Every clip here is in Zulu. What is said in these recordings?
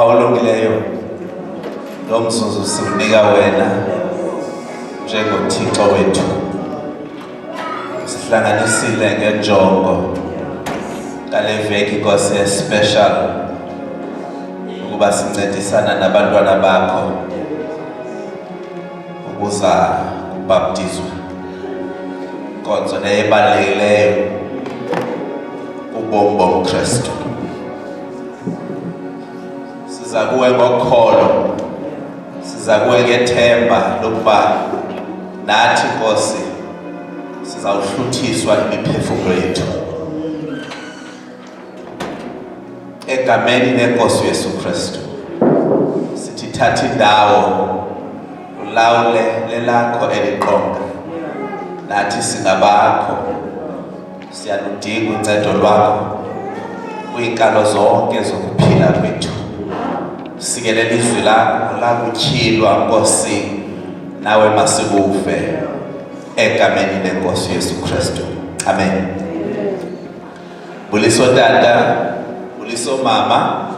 Bawulungileyo lo mzuzu sinika wena njengoThixo wethu. Sihlanganisile ngenjongo kale veki Nkosi special ukuba sincedisana nabantwana bakho ukuza kubhabhatizo. Inkonzo neyebalulekileyo kubomi bomKristu. Siza kuwe ngokholo, siza kuwe ngethemba lokuba nathi Nkosi sizawuhluthiswa imiphefumulo yethu. Egameni leNkosi Yesu Kristu sithi thatha indawo ulawule lelakho eliqonga. Nathi singabakho, siyaludinga uncedo lwakho kwiinkalo zonke zokuphila kwethu. Sikelela izwi lakho lakutyhilwa Nkosi, nawe masikuve egameni leNkosi Yesu Kristu. Amen. Buliso tata, buliso mama,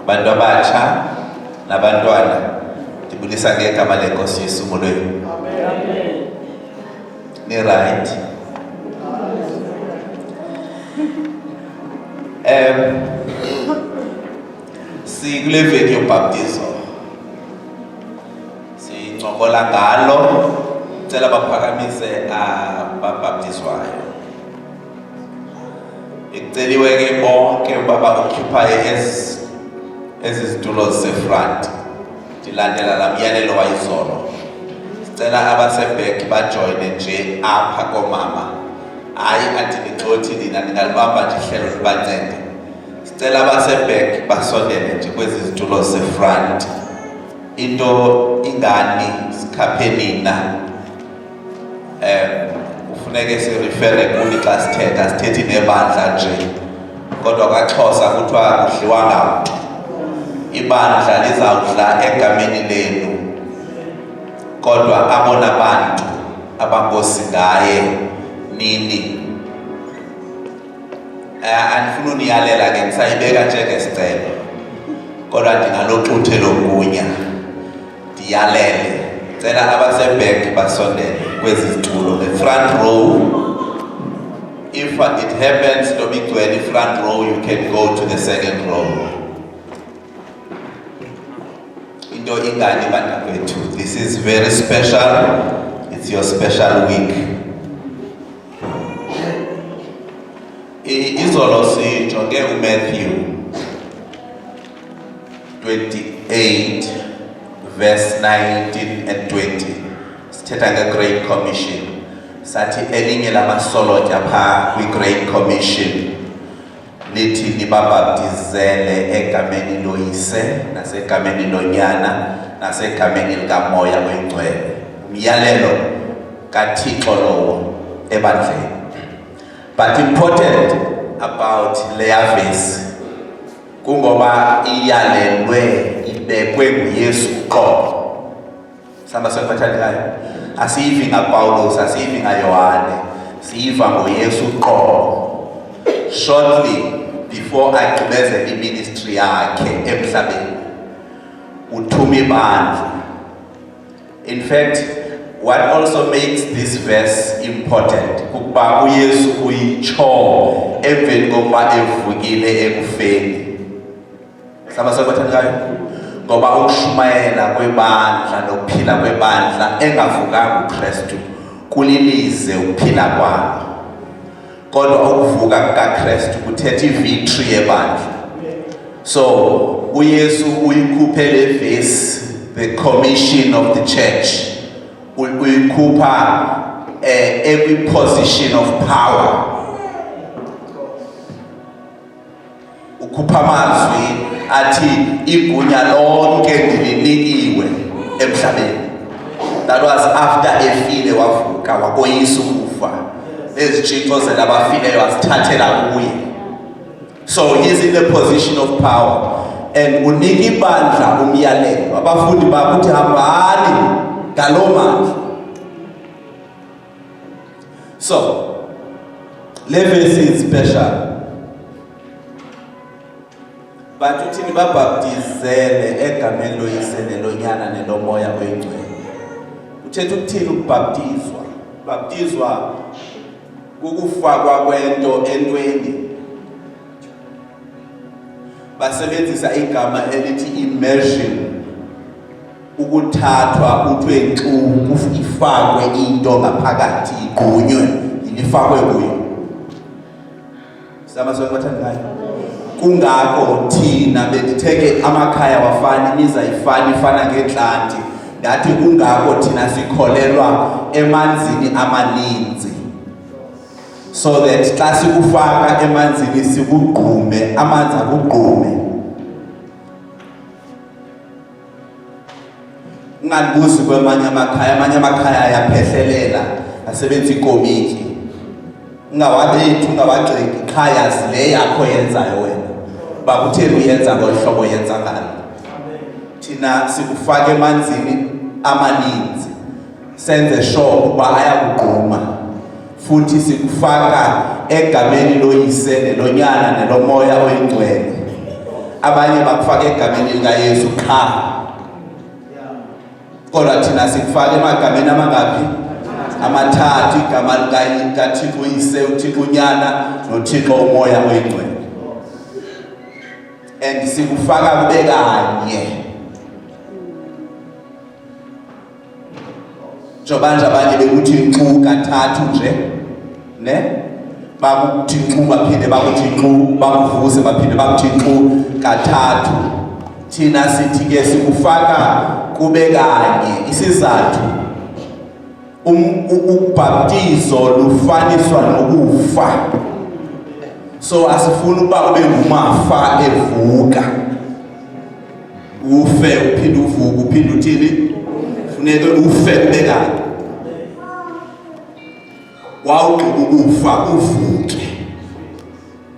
bantu abatsha nabantwana, ndibulisa ngegama leNkosi Yesu molweni. Amen. Ni right. Sikule veki yoBhabhatizo sincokola ngalo, cela baphakamise ababhabhitizwayo. Iceliwe ke bonke ubaba occupy ezi zitulo zefront ndilandela la myalelo wayizolo. Sicela abaseback bajoyine nje apha komama, hayi athi nixothi nina ningalibamba nje ihlelo libancede. Sicela abaseback basondele nje kwezi zitulo zefront. Into ingani sikhaphe nina kufuneke sirefere kuni xa sithetha, sithethi nebandla nje, kodwa kwaXhosa kuthiwa kudliwa ngamntu. Ibandla lizawudla egameni lenu, kodwa abona bantu abangosi ngaye nini. Andifuna uniyalela ke, ndisayibeka njengesicelo, kodwa ndingaloxuthe logunya ndiyalele. Cela abaseback basondele kwezi zitulo, the front row. If it happens to be to any front row, you can go to the second row. Into ingani bantakwethu, this is very special. It's your special week. Izolo sijonge uMatthew 28 verse 19 and 20. Sithetha nge-Great Commission. Sathi elinye lamasolotya phaa kwi-Great Commission lithi nibabhabhitizele egameni loYise nasegameni loNyana nasegameni likaMoya Oyingcwele. Umyalelo kaThixo lowo ebandleni. But important about leya verse kungoba iyalelwe ibekwe nguYesu qho. Sihamba sekuphathelekayo, asiyivi ngaPawulos, asiyivi ngaYohane, siyiva ngoYesu qho. Shortly before agqibezele iministry yakhe emhlabeni, uthuma ibandla. In fact, what also makes this verse important kukuba uYesu uyitsho emveni kokuba evukile ekufeni. Sihamba sekuphathelekayo, ngoba ukushumayela kwebandla nokuphila kwebandla engavukanga uKristu kulilize ukuphila kwalo, kodwa ukuvuka kukaKristu kuthetha ivictory yebandla. So uYesu uyikhuphe le verse, the commission of the church, uyikhupha every position of power. Ukhupha amazwi athi igunya lonke ndilinikiwe emhlabeni. That was after efile wavuka wakoyisa ukufa. Ezitshixo zelabafileyo wasithathela kuye. So he's in the position of power, and unika ibandla umyalelo. Abafundi bakuthi hambani ngaloo mandla. So le verse is special But uthi nibabhaptizele egameni loYise neloNyana neloMoya oyiNgcwele. Uthetha ukuthini ukubhaptizwa? Bhaptizwa kukufakwa kwento entweni. Basebenzisa igama elithi immersion. Ukuthathwa uthwe nxu ifakwe into ngaphakathi igqunywe ifakwe kuyo. Sama sonke bathandikayo. Kungako thina beditheke amakhaya wafani niza ifana ngeNtlanti. Ndathi kungako thina sikholelwa emanzini amaninzi. So that xa sikufaka emanzini sikugqume, amanzi akugqume. Ungabuzi kwamanye amakhaya ayaphehlelela asebenza ikomiki. Ungawabethu ungawagxeki khaya zile yakho yenzayo wena. Bakutheni uyenza ngohlobo yenza ngalo. Thina sikufaka emanzini amaninzi. Senze sure ukuba ayakugquma. Futhi sikufaka egameni loYise neloNyana neloMoya oyiNgcwele. Abanye bakufaka egameni likaYesu qha. Kodwa thina sikufaka emagameni amangaphi? Amathathu, igama likaThixo uYise, uThixo uNyana noThixo uMoya oyiNgcwele. And sikufaka kube kanye. Jobanje abanye bekuthi nxu kathathu nje, ne? Bakuthi nxu baphinde bakuthi nxu, bakuvuse baphinde bakuthi nxu kathathu. Thina sithi ke sikufaka kube kanye. Isizathu uBhabhatizo lufaniswa nokufa. So asifuna ukuba ube ngumafa evuka. Ufe uphinde uvuke uphinde uthini? Funeka ufe kube kanye. Wawugqiba ukufa uvuke.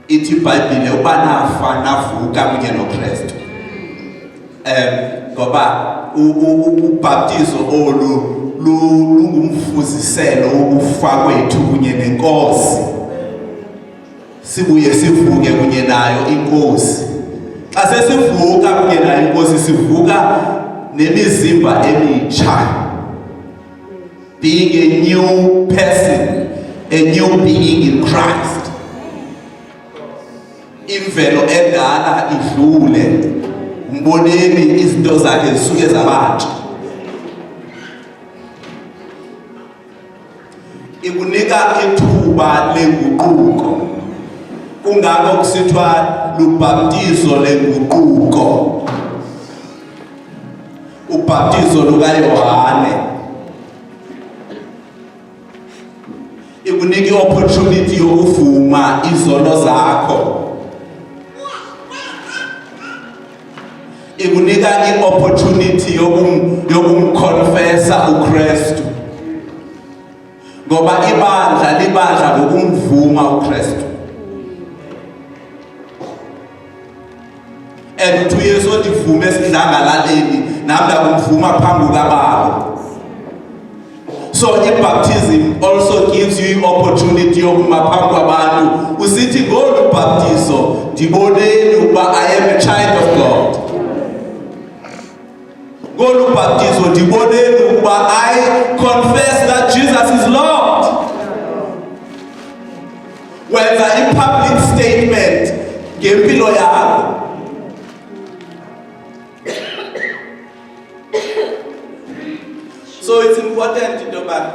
Ithi iBhayibhile uba nafa navuka kunye noKristu. Ngoba uBhabhatizo lungumfuziselo wokufa kwethu kunye neNkosi. Sibuye sivuke kunye nayo iNkosi. Xa sesivuka kunye nayo iNkosi sivuka nemizimba emitsha. Being a new person, a new being in Christ. Imvelo endala idlule. Mboneni izinto zakhe zisuke zabantsha. Ikunika ithuba lenguquko. Kungako kusithwa luBhabhatizo lenguquko. uBhabhatizo lukaYohane. Ikunika opportunity yokuvuma izono zakho. Ikunika opportunity yokumconfessa uKristu. Ngoba ibandla libandla ngokumvuma uKristu. And uYesu odivume esidlangalaleni nami kumvuma phambi kaBaba. So baptism also gives you opportunity yokuma phambi kwabantu. Usithi ngoluBhabhatizo ndiboneni ukuba I am a child of God. ngoluBhabhatizo ndiboneni ukuba I confess that Jesus is Lord. Wenza public statement ngempilo yakho. So it's important to know about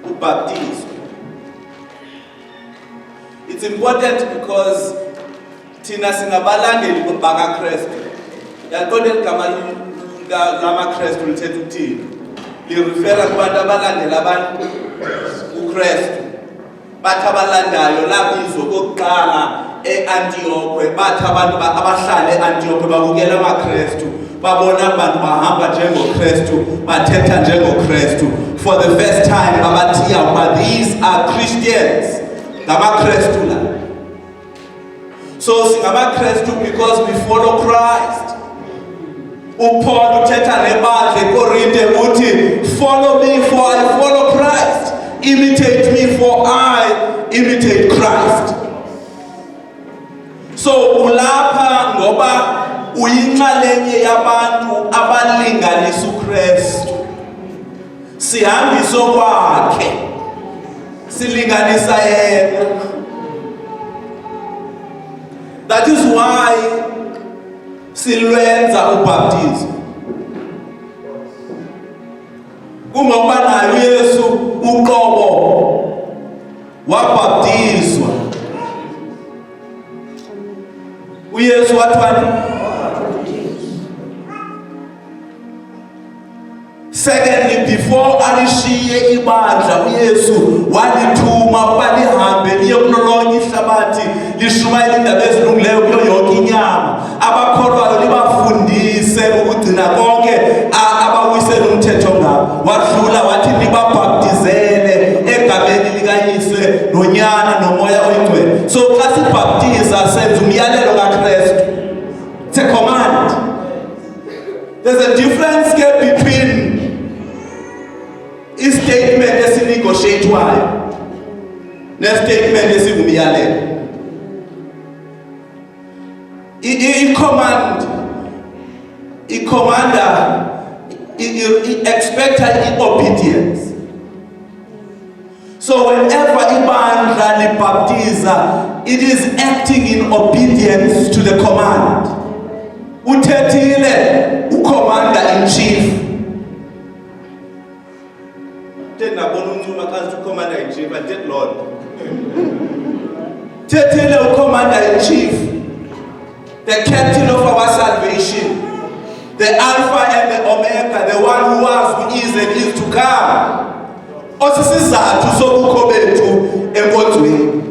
kuBhabhatizo. It's important because thina singabalandeli bakaKristu. Yaqonda igama lamaKristu lithetha ukuthini? Lirefera kubantu abalandela abantu uKristu. Bathi abalandayo labizwa kokuqala eAntioch, bathi abantu abahlala eAntioch babukela amaKristu. Babona abantu bahamba njengoKristu, bathetha njengoKristu. For the first time babathiya ukuba these are Christians. NgamaKristu la. So singamaKristu because we follow Christ. uPaul uthetha nebandla eKorinte uthi follow me for I follow Christ. Imitate me for I imitate Christ. So ulapha ngoba asiyinxalenye yabantu abalinganisa uKristu. Sihambiso kwakhe. Silinganisa yena. That is why silwenza uBhabhatizo. Kungoba naye uYesu uqobo wabhabhitizwa. uYesu wathwani? Secondly, before alishiye ibandla uYesu walithuma ukuba lihambe liye kulolonke ihlabathi lishumayele indaba ezilungileyo kuyo yonke inyama. Abakholwayo libafundise ukugcina konke abawuyisela umthetho ngabo. Wadlula wathi nibabhabhitizele egameni likaYise noNyana noMoya Oyingcwele. So xa sibhabhtiza senza umyalelo kaKristu. It's a command. There's a difference between statement esinegotiatewayo nestatement esingumyalelo. I-commander expected obedience. So whenever ibandla libhaptiza, it is acting in obedience to the command. Uthethile ucommander in chief. Commander in chief, I did Lord. Thethile ucommander in chief, the captain of our salvation, the Alpha and the Omega, the one who was, who is, and is to come. Osisizathu sobukho bethu enkonzweni.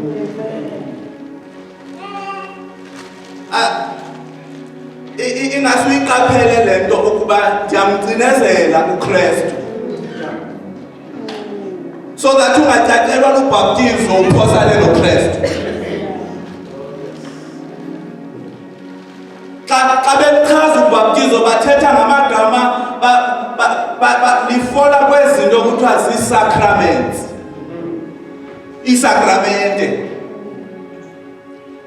Ingasuyiqaphele lento ukuba ndiyamcinezela uKristu. So that ungatyatshelwa luBhabhatizo uphosane noKristu. Xa bechaza uBhabhatizo bathetha ngamagama lifola kwezinto kuthiwa zii-sacraments. Isakramente,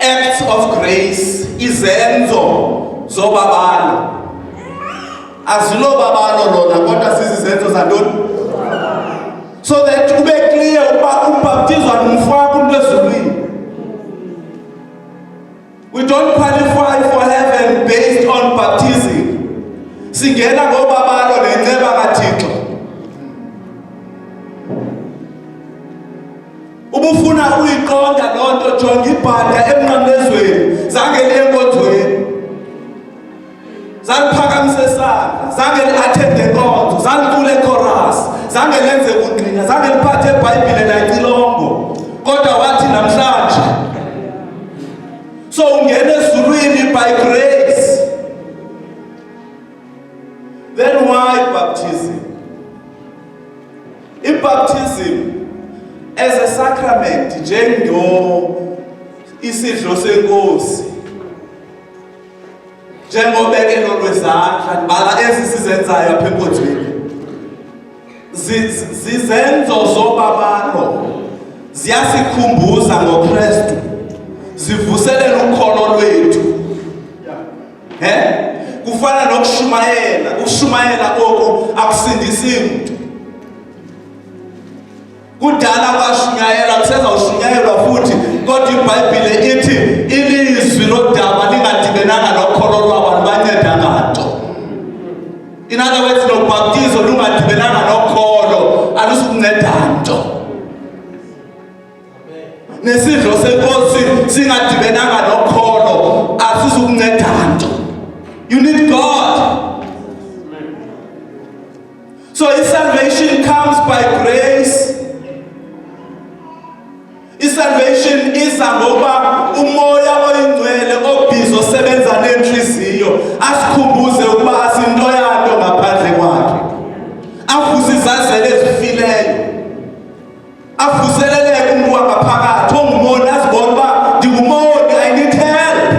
acts of grace, izenzo zobabalo. Azilobabalo lona kodwa sizizenzo zantoni? So that ube clear ukuba uBhabhatizo ngumfaka umuntu ezulwini. We don't qualify for heaven based on baptism. Singena ngobabalo nenceba kaThixo. Ubufuna uyiqonda lonto jonga ibhada emnqamlezweni, zange liyenkonzweni. Zaliphakamise isandla, zange li-attende enkonzo, zalicule chorus, zange lenze kungqina, zange liphathe iBhayibhile nayicilongo. Kodwa wathi namhlanje. So ungena ezulwini by grace. Then why baptism? Baptism as a sacrament, njengo isidlo senkosi, njengobekelo lwezandla, bala ezi sizenzayo apha enkonzweni. Zizenzo zobabalo, ziyasikhumbuza ngoKristu, zivuselela ukholo lwethu. Kufana nokushumayela, ukushumayela oku akusindisi mntu. Kudala kwashunyayelwa, kusezawushunyayelwa futhi, kodwa iBhayibhile ithi ilizwi lodaba lingadibenanga nokholo lwabantu banceda nganto. In other words, noBhabhatizo lungadibenanga nokholo alusukunceda nto. Nesidlo senkosi singadibenanga nokholo asisukunceda nto. You need God. So his salvation comes by grace. Salvation isa ngoba uMoya Oyingcwele obhizo sebenza nenhliziyo asikhumbuze ukuba asinto yanto ngaphandle kwakhe. Avuse izazela ezifileyo, avuseleleke umuntu wangaphakathi ongumoni azibona uba ndingumoni, I need help.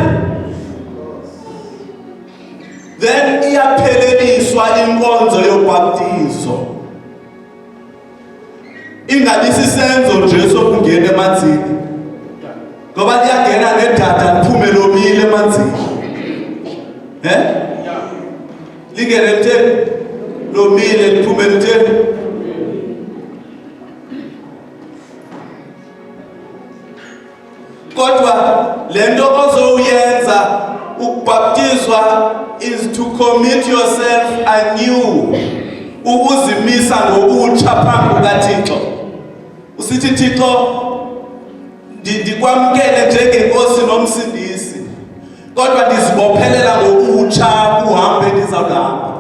Then iyapheleliswa inkonzo yoBhabhatizo. Ingabi sisenzo nje sokungena emanzini, ngoba liyangena nedada liphume lomile emanzini. Kodwa lento ozowuyenza ukubhaptizwa is to commit yourself anew. Ukuzimisa ngokutsha phambi kukaThixo. Usithi Thixo ndikwamkele njengenkosi nomsindisi. Kodwa ndizibophelela ngokutsha uhambe ndizawuhamba.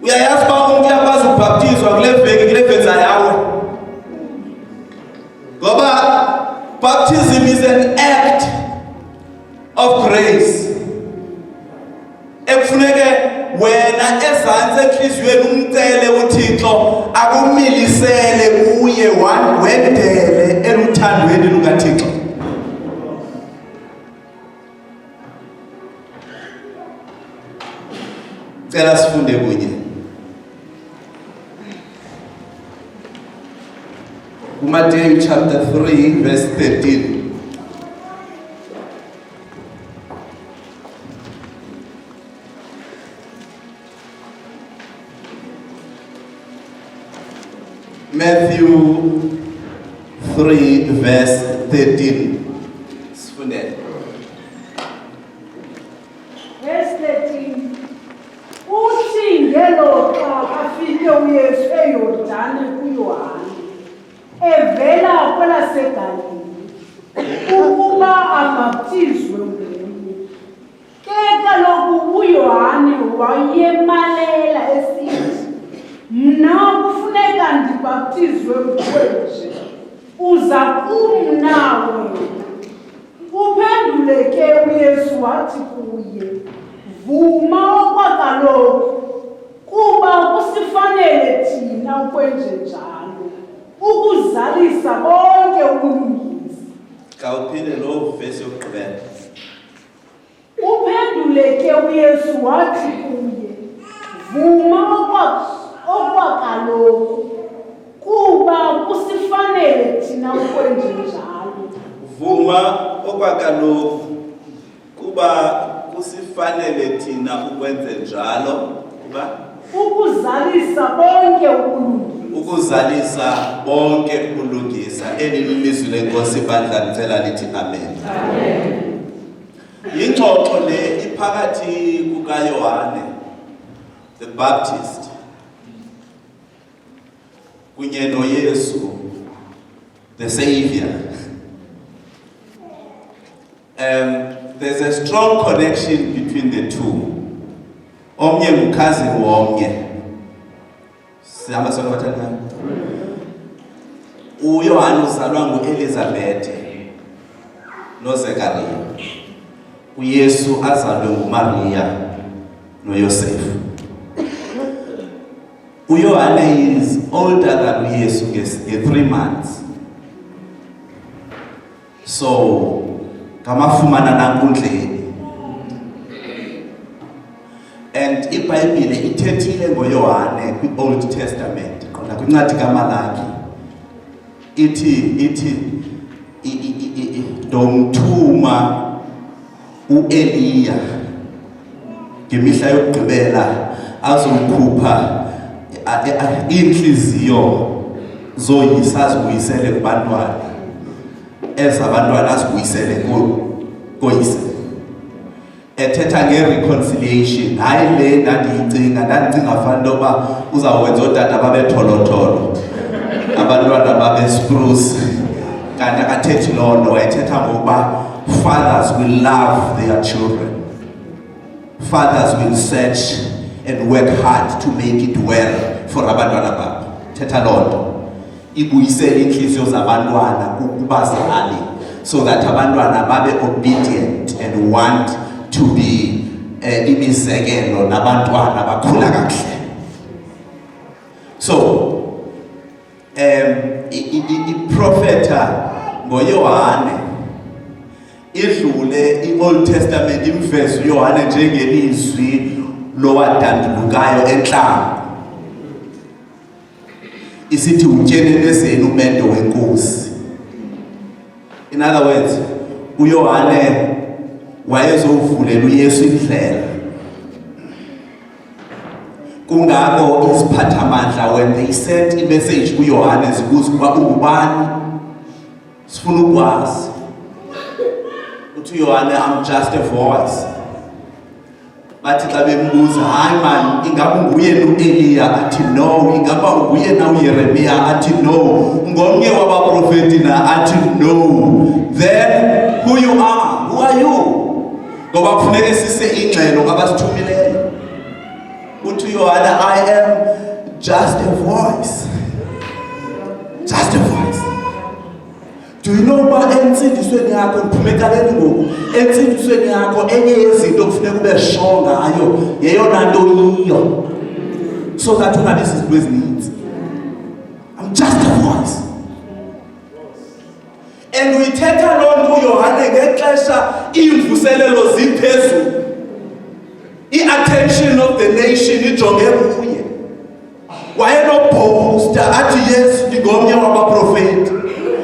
Uyayazi uba umuntu uyakwazi ukubhaptizwa kule venza yawe. Ngoba baptism is an act of grace. Ekufuneke wena ezantsi enhliziyweni umcele uThixo akumilisele kuye wendele eluthandweni lukaThixo. Cela sifunde kunye. Matthew chapter 3 verse 13. Matthew 3 verse 13. Sifunde. Verse 13. Uthi ngelo xa afike uYesu eYordani kuYohane evela kwelaseGalili ukuba abhaptizwe nguye. Ke kaloku uYohane wayemalela esithi, mna kufuneka ndibhaptizwe ngokwenje, uza kum nawe. Uphendule ke uYesu wathi kuye, vuma okwakaloku, kuba kusifanele thina ukwenje njalo, ukuzalisa bonke ubulungisa. Kawuphinde lo verse yokugqibela. Uphendule ke uYesu wathi kuye, vuma okwakaloku, kuba kusifanele thina ukwenje njalo. Vuma okwakaloku kuba kusifanele thina ukwenze njalo. Kuba ukuzalisa bonke ubulungisa. Ukuzalisa bonke ubulungisa. Eli lilizwi lenkosi bandla nicela lithi amen. Amen. Ingxoxo le iphakathi kukaYohane the Baptist kunye noYesu the Savior. There's a strong connection between the two. Omnye mkazi womnye. Sihamba sonke bathandana. uYohane uzalwa nguElizabeth noZekaria. uYesu azalwe nguMaria noYosefu. uYohane is older than uYesu nge3 months. So kamafumana nankundleni. And iBhayibhile ithethile ngoYohane kwiOld Testament. Qonda kwincwadi kaMalaki. Ithi domthuma uEliya ngemihla yokugqibela azokhupha inhliziyo zoyisa zibuyisele kubantwana ezabantwana azibuyisele koyise. Ethetha nge-reconciliation, hayi le ndandicinga fanele uba uzawukwenza ootata babetholotolo abantwana babe-spruce, kanti akathethi loo nto. Wayethetha ngokuba fathers will love their children, fathers will search and work hard to make it well for abantwana babo. Thetha loo nto ibuyisele inhliziyo zabantwana kubazali, so that abantwana babe obedient and want to be imizekelo nabantwana bakhula kakuhle. So iprofeta ngoYohane idlule iOld Testament imveza uYohane njengelizwi lowadandulukayo enhlamba. Isithi utyelelezeni umendo wenkosi. In other words, uYohane wayezovulela uYesu indlela. Kungako iziphathamandla when they sent a message kuYohane zibuza ukuba ungubani, sifuna ukwazi uthi uYohane I'm just a voice. Bathi xa bembuza hayi man ingaba nguye noEliya athi no, ingaba nguye na uYeremiya athi no, ngomnye wabaprofeti na athi no. Then who you are? Who are you? Ngoba kufuneka sise ingxelo abasithumileyo. Uthi uYohane I am just a voice. Just a voice. Do you know uba entsindisweni yakho ndiphumekaleni ngoku entsindisweni yakho enye yezinto kufuneka ube sure ngayo yeyona nto yiyo so that ungabi sizinto ezininzi. I'm just a voice. And uyithetha loo nto uYohane ngexesha iimvuselelo ziphezulu, i-attention of the nation ijonge kuye. Wayenobhosta athi yes ndingomnye wabaprofeti,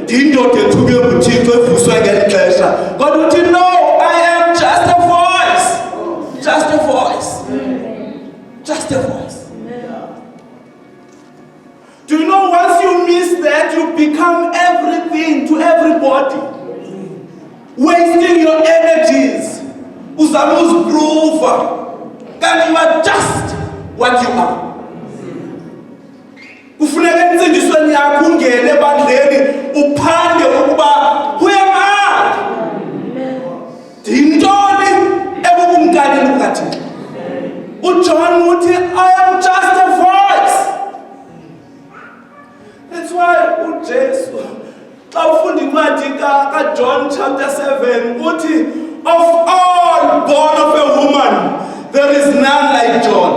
ndindoda ethuke nguThixo evuswe ngeli xesha. Kodwa uthi no, I am just a voice. Just a voice. Just a voice. Do you know once you miss that, you become everything to everybody, wasting your energies. Uzama uziprova kanti you are just what you are. Kufuneka entsindisweni yakho ungene ebandleni uphande ukuba who am I? Ndintoni ebukumkanini bukaThixo? uJohn uthi I am just a voice. That's why uJesu xa ufunda incwadi kaJohn chapter 7 uthi of all born of a woman there is none like John.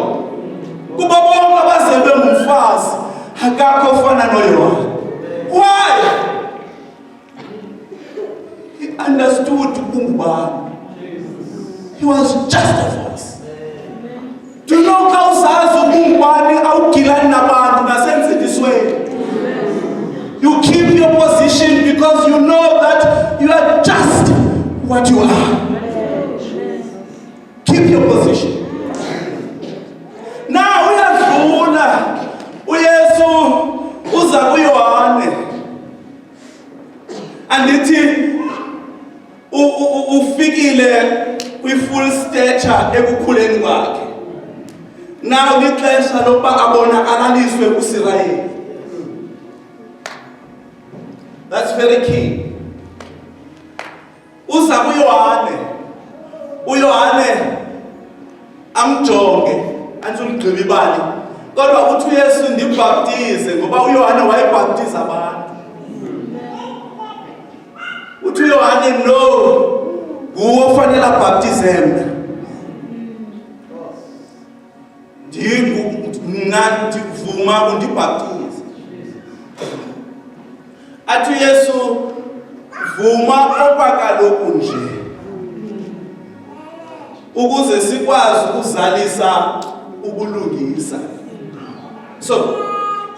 Kuba bonke abazelwe ngumfazi akakho ofana noYohane. Why? He understood ungubani. He was just a voice. Do you know xa uzazi ungubani awugilani nabantu nasenzindisweni? You keep your position because you know that you are just what you are. Keep your position. Now uyadlula uYesu uza kuYohane andithi ufikile kwi-full stature ekukhuleni kwakhe. Now lixesha lokuba abonakalaliswe kuSirayeli. That's very key. Uza kuYohane, uYohane amjonge athi uligqiba ibali. Kodwa uthi uYesu ndibhabhatize ngoba uYohane wayebhabhatiza abantu. Uthi uYohane no, nguwe ofanele abhabhatize mna. Ndivuma undibhabhatize. Athi uYesu vuma okwakaloku nje ukuze sikwazi ukuzalisa ubulungisa. So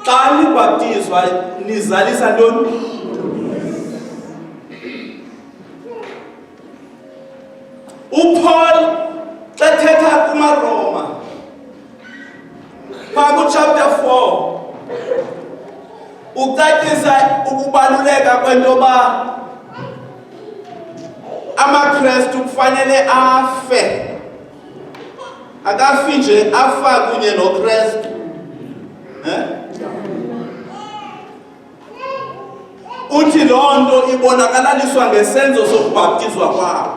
xa nibhabhitizwa nizalisa ntoni? uPaul xa thetha kumaRoma phaa chapter 4 ucacisa ukubaluleka kwentoba amaKristu kufanele afe. Akafi nje, afa kunye noKristu. Uthi loo nto ibonakalaliswa ngesenzo sokubhabhitizwa kwabo.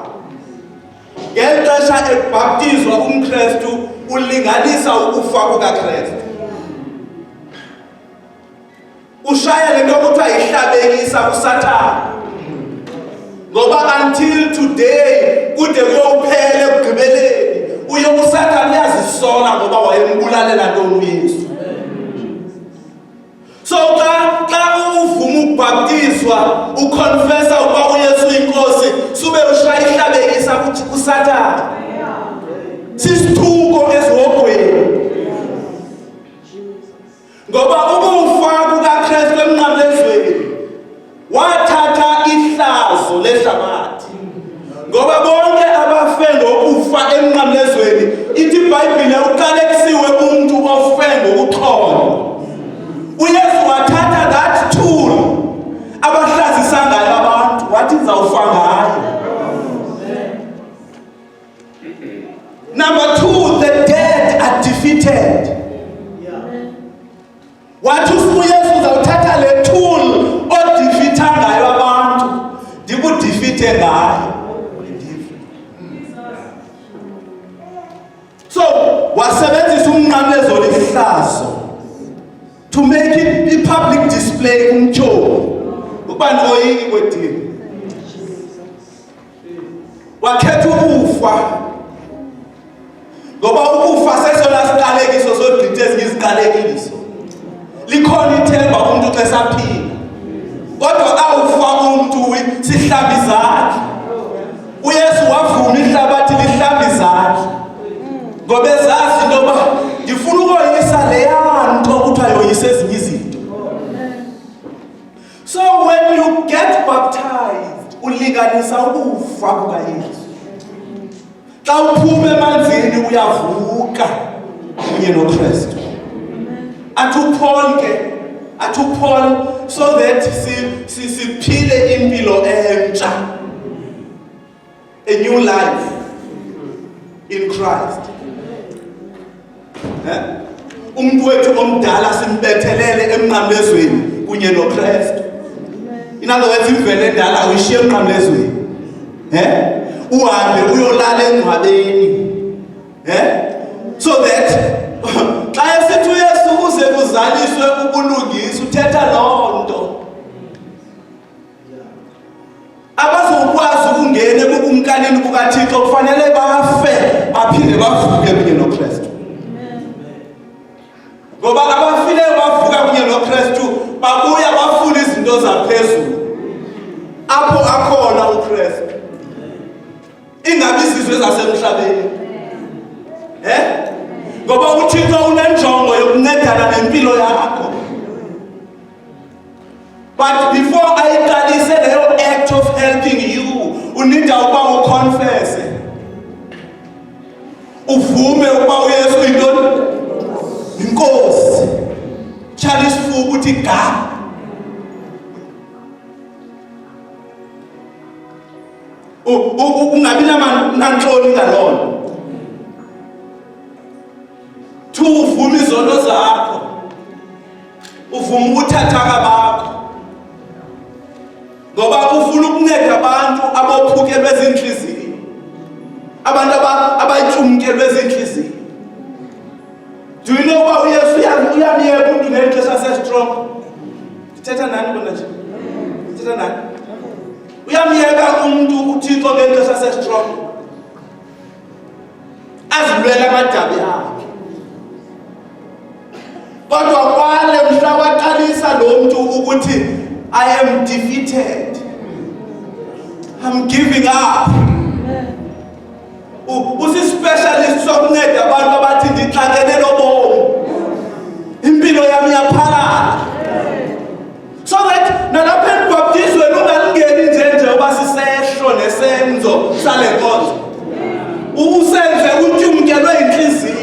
Ngeli xesha ekubhabhitizwa umKristu ulinganisa ukufa kukaKristu. Ushaya le nto kuthiwa yihlabekisa kuSathane. Ngoba until today kude kuyophela ekugqibeleni uye uSathane uyazisola ngoba wayembulalela ntoni uYesu. So xa uvuma ukubhabhitizwa uconfessa ukuba uYesu inkosi sube ushaya ihlabekisa kuSathane. Sisithuko ezihogweni. Ngoba ukufa kukaKristu emnqamlezweni wathatha ihlazo lehlabathi. Ngoba bonke abafe ngokufa emnqamlezweni ithi iBhayibhile uqalekisiwe umuntu ofe ngokuxhonywa. uYesu wathatha that tool abahlazisa ngayo sithe ngayo. So wasebenzisa umnqamlezo lihlazo to make it a public display kumtyholi ubani oyiki kwedini. Wakhetha ukufa ngoba ukufa sesona siqalekiso sodide ezinye iziqalekiso. Likhona ithemba umuntu xa esaphila, kodwa awufa umuntu sihlamba izandla. uYesu wavuma ihlabathi lihlamba izandla ngoba ezazi into yoba ngifuna ukoyisa leya nto kuthiwa yoyisa ezinye izinto. So when you get baptized ulinganisa ukufa kukaYesu. Xa uphuma emanzini uyavuka kunye noKristu. Athu Paul so that siphile impilo entsha, a new life in Christ. Umuntu wethu omdala simbethelele emnqamlezweni kunye noKristu. In other words, imvelo endala uyishiye emnqamlezweni. Uhambe uyolala engcwabeni. So that xa esithi uYesu kuze kuzaliswe ubulungisa uthetha loo nto. Abazokwazi ukungena kukumkanini kukaThixo kufanele bafe baphinde bavuke kunye noKristu. Ngoba abafileyo bavuka kunye noKristu babuya bafuna izinto zaphezulu apho akhona uKristu, ingabi izizwe zasemhlabeni. Ngoba uThixo unenjongo yokuncedana nempilo yakho. But before ayiqalise leyo act of helping you, unida ukuba uconfesse, uvume ukuba uYesu yintoni? Inkosi. Tshaya isifuba uthi ga. Ungabi nantloni ngaloo nto. Uvume izono zakho, uvume ubuthathaka bakho, ngoba ufuna ukunceda abantu abophukelwe zinhliziyo, abantu abatyumkelwe zinhliziyo. Do you know uba uYesu uyamyeka umuntu ngexesha se-strong? Thetha nani bona nje? Thetha nani? Uyamyeka umuntu uThixo ngexesha se-strong azilwela amadabi akhe. Kodwa kwale mhla waqalisa lo muntu ukuthi I am defeated, I'm giving up. Usi-specialist sokunceda abantu abathi ndixakene nobomi, impilo yami iyaphalala. So that nalapha ekubhabhitizweni ungalingeni nje uba sisehlo nesenzo sale nkonzo. Usenze utyumkelwe inhliziyo.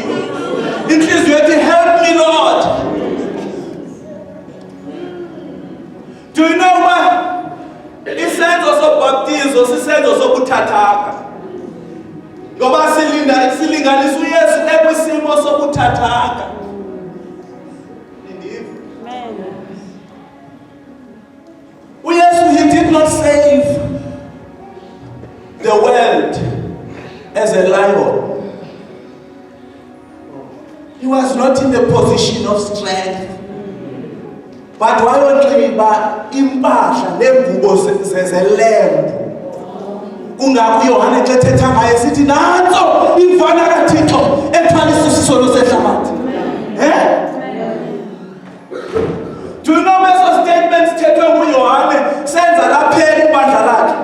Inhliziyo ethi help me Lord. Do you know what? Isenzo sobhabhtizo sisenzo sobuthathaka. Ngoba silinganisa uYesu ekwisimo sobuthathaka. uYesu, he did not save the world as a lion. He was not in the position of strength. But wayonxiba impahla nengubo zelembu. Kungakho uYohane xa ethetha ngaye sithi nanso imvana kaThixo ethwalisa isisono sehlabathi. Do you know those statements thethwe nguYohane senza laphela ibandla lakhe?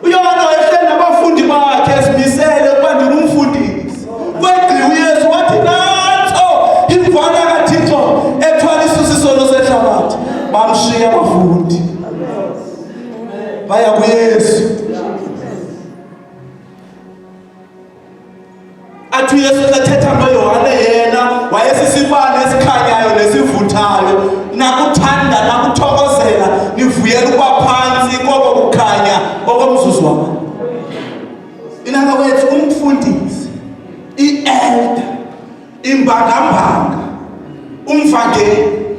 uYohane wayehleli nabafundi bakhe esimisele ukuba ndingumfundisi. Kwegqi uYesu wathi nanso imvana kaThixo ethwalisa isisono sehlabathi. Bamshiya abafundi baya kuYesu. Athi uYesu xa ethetha noYohane yena wayesisibane esikhanyayo nesivuthayo, nakuthanda nakuthokozela nivuyela ukuba phansi koko kukhanya okomzuzu wami. In other words, umfundisi, i-elder, imbangambanga, umvangeli,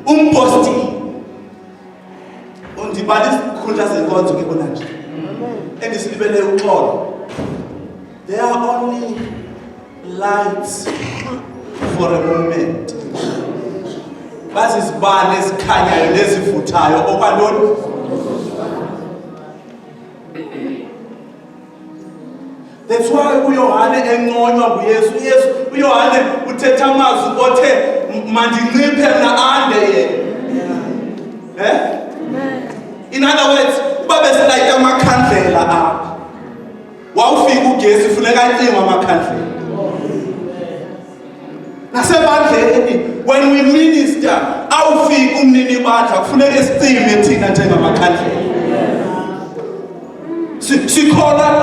umpostile. Undibala isikhundla senkonzo ke bona nje. endisilibele uxolo. They are only lights for a moment. Bazizibane ezikhanyayo nezivuthayo okwantoni? That's why uYohane enconywa nguYesu. uYohane uthetha amazwi othe mandinciphe mna ande yena. In other words, uba besilayita amakhandlela apha, wawufika ugesi funeka acime amakhandlela. Nasebandleni, when we minister, awufika umnini bandla kufuneka sicime thina njengamakhandlela.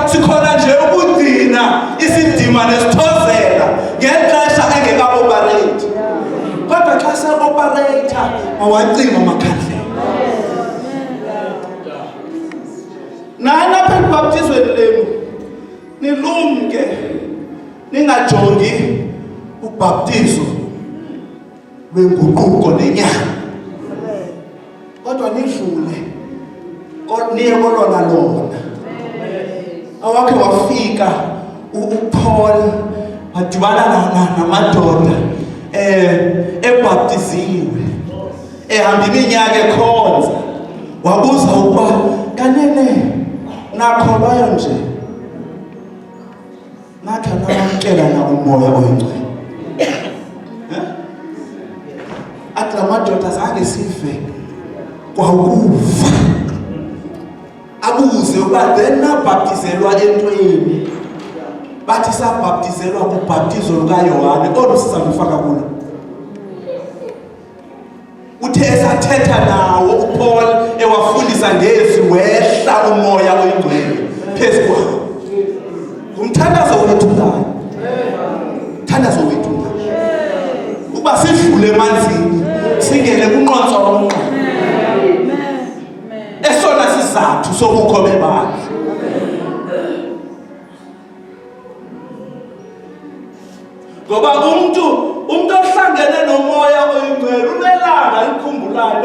Sikhona nje ukugcina isidima nesithozela ngexesha engeka-operate. Kodwa xa se-operate awacima amakhandlela. Naye lapha ekubhabhitizweni lenu nilumke ningajongi ubhabhtizo lwenguquko nenyanga, kodwa nidlule niyeKolona lona. Awakhe wafika uPaul wadibana namadoda ebhabhtiziwe, ehamba iminyaka ekhonza, wabuza ukuba kanene nakholwayo nje, nakha nawamkela na umoya oyingcwele. Athi la madoda zange sive kwakufa. Abuze uba then nabhabtizelwa entweni, bathi sabhabtizelwa kuBhabhatizo lukaYohane olu sizamfaka kulo. Uthe esathetha nawo uPaul ewafundisa ngezwi wehla umoya oyingcwele phezu kwawo. Ngumthandazo wethu ngayo. Mthandazo wethu ngayo. Uba sidlule emanzini singene kunqontsho lomnqo. Esona sizathu sobukho bebandla. Ngoba umuntu ohlangene nomoya oyingcwele unelanga likhumbulayo.